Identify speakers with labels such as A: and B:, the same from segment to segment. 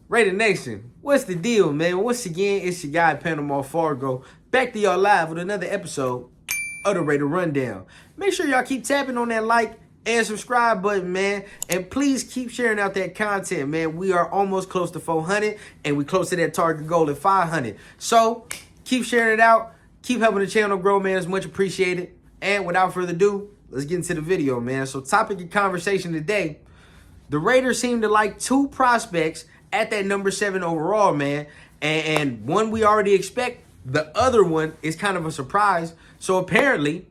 A: Raider Nation, what's the deal, man? Once again, it's your guy, Panama Fargo, back to y'all live with another episode of the Raider Rundown. Make sure y'all keep tapping on that like and subscribe button, man. And please keep sharing out that content, man. We are almost close to 400, and we close to that target goal at 500. So, keep sharing it out. Keep helping the channel grow, man. It's much appreciated. And without further ado, let's get into the video, man. So, topic of conversation today, the Raiders seem to like two prospects at that number 7 overall, man. And one we already expect. The other one is kind of a surprise. So apparently,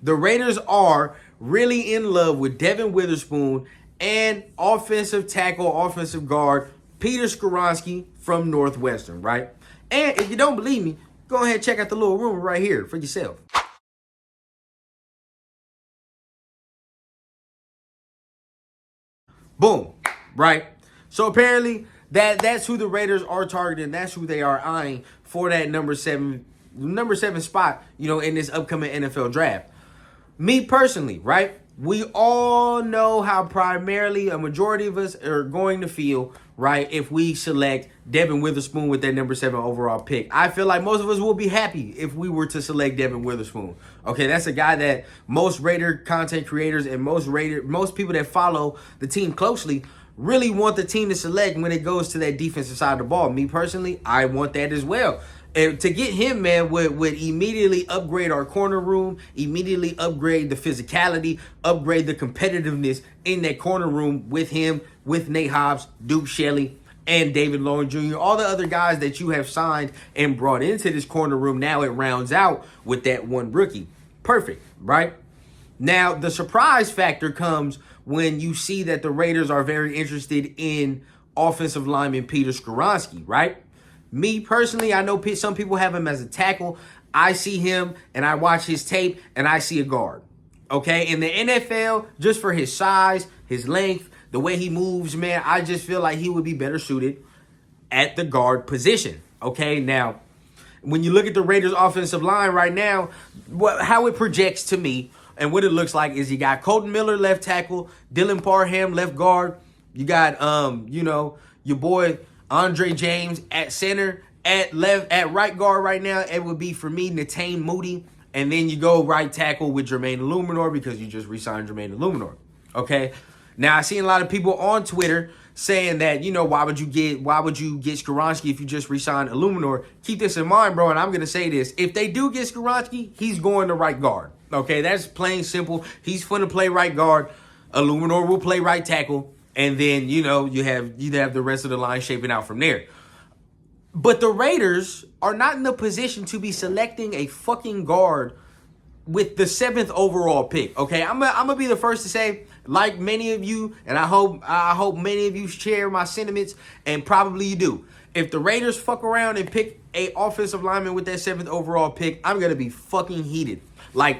A: the Raiders are really in love with Devin Witherspoon and offensive tackle, offensive guard, Peter Skoronski from Northwestern, right? And if you don't believe me, go ahead and check out the little rumor right here for yourself. Boom, right? So apparently that's who the Raiders are targeting. That's who they are eyeing for that number seven spot, in this upcoming NFL draft. Me personally, right? We all know how primarily a majority of us are going to feel, right, if we select Devin Witherspoon with that number 7 overall pick. I feel like most of us will be happy if we were to select Devin Witherspoon. Okay, that's a guy that most Raider content creators and most people that follow the team closely really want the team to select when it goes to that defensive side of the ball. Me personally, I want that as well. And to get him, man, would immediately upgrade our corner room, immediately upgrade the physicality, upgrade the competitiveness in that corner room with him, with Nate Hobbs, Duke Shelley, and David Long Jr., all the other guys that you have signed and brought into this corner room. Now it rounds out with that one rookie. Perfect, right? Now, the surprise factor comes when you see that the Raiders are very interested in offensive lineman Peter Skoronski, right? Me personally, I know some people have him as a tackle. I see him and I watch his tape and I see a guard. Okay, in the NFL, just for his size, his length, the way he moves, man, I just feel like he would be better suited at the guard position. Okay, now, when you look at the Raiders' offensive line right now, how it projects to me and what it looks like is you got Colton Miller, left tackle, Dylan Parham, left guard. You got, your boy Andre James at center. At right guard right now, it would be for me Netane Moody. And then you go right tackle with Jermaine Illuminor because you just re-signed Jermaine Illuminor. Okay. Now I seen a lot of people on Twitter saying that, why would you get Skoronski if you just re-signed Illuminor? Keep this in mind, bro, and I'm gonna say this. If they do get Skoronski, he's going to right guard. Okay, that's plain simple. He's gonna play right guard. Illuminor will play right tackle. And then, you have the rest of the line shaping out from there. But the Raiders are not in the position to be selecting a fucking guard with the 7th overall pick. Okay, I'm gonna be the first to say, like many of you, and I hope many of you share my sentiments, and probably you do. If the Raiders fuck around and pick a offensive lineman with that 7th overall pick, I'm gonna be fucking heated. Like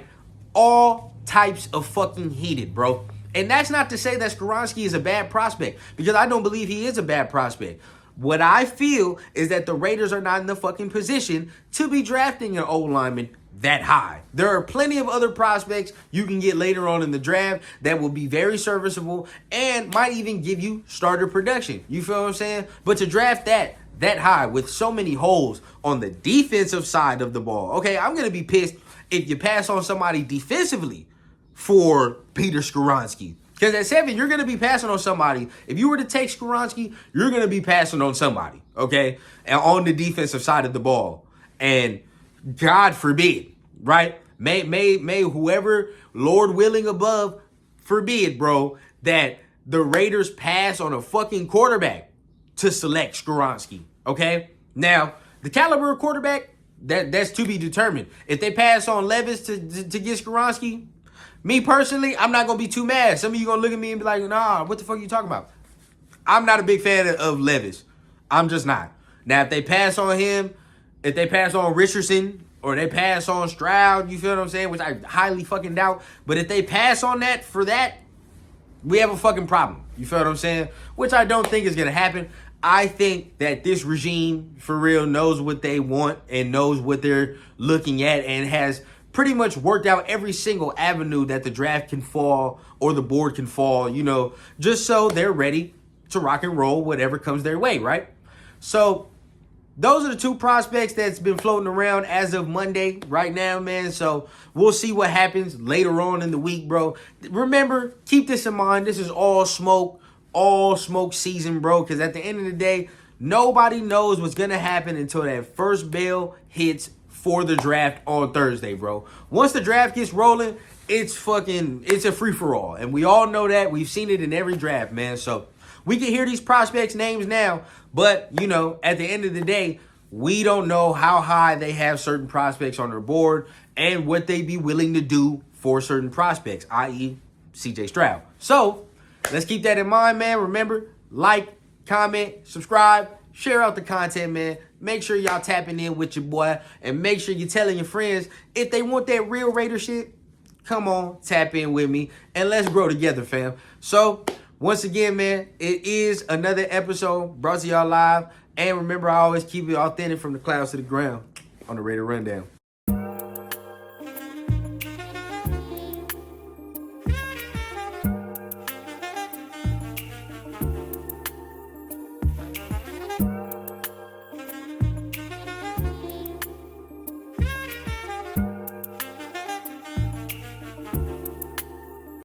A: all types of fucking heated, bro. And that's not to say that Skoronski is a bad prospect, because I don't believe he is a bad prospect. What I feel is that the Raiders are not in the fucking position to be drafting an old lineman that high. There are plenty of other prospects you can get later on in the draft that will be very serviceable and might even give you starter production. You feel what I'm saying? But to draft that high with so many holes on the defensive side of the ball, okay, I'm going to be pissed if you pass on somebody defensively for Peter Skoronski. Because at 7, you're going to be passing on somebody. If you were to take Skoronski, you're going to be passing on somebody, okay, and on the defensive side of the ball. And God forbid, right? May whoever, Lord willing above, forbid, bro, that the Raiders pass on a fucking quarterback to select Skoronski, okay? Now, the caliber of quarterback, that's to be determined. If they pass on Levis to get Skoronski, me personally, I'm not going to be too mad. Some of you going to look at me and be like, nah, what the fuck are you talking about? I'm not a big fan of Levis. I'm just not. Now, if they pass on him, if they pass on Richardson, or they pass on Stroud, you feel what I'm saying? Which I highly fucking doubt. But if they pass on that for that, we have a fucking problem. You feel what I'm saying? Which I don't think is going to happen. I think that this regime, for real, knows what they want and knows what they're looking at and has pretty much worked out every single avenue that the draft can fall or the board can fall, just so they're ready to rock and roll whatever comes their way, right? So those are the two prospects that's been floating around as of Monday right now, man. So we'll see what happens later on in the week, bro. Remember, keep this in mind. This is all smoke season, bro. Because at the end of the day, nobody knows what's going to happen until that first bell hits for the draft on Thursday, bro. Once the draft gets rolling, it's a free-for-all. And we all know that. We've seen it in every draft, man. So we can hear these prospects' names now, but, you know, at the end of the day, we don't know how high they have certain prospects on their board and what they be willing to do for certain prospects, i.e. CJ Stroud. So let's keep that in mind, man. Remember, like, comment, subscribe, share out the content, man. Make sure y'all tapping in with your boy, and make sure you're telling your friends if they want that real Raider shit. Come on, tap in with me, and let's grow together, fam. So once again, man, it is another episode brought to y'all live. And remember, I always keep it authentic from the clouds to the ground on the Raider Rundown.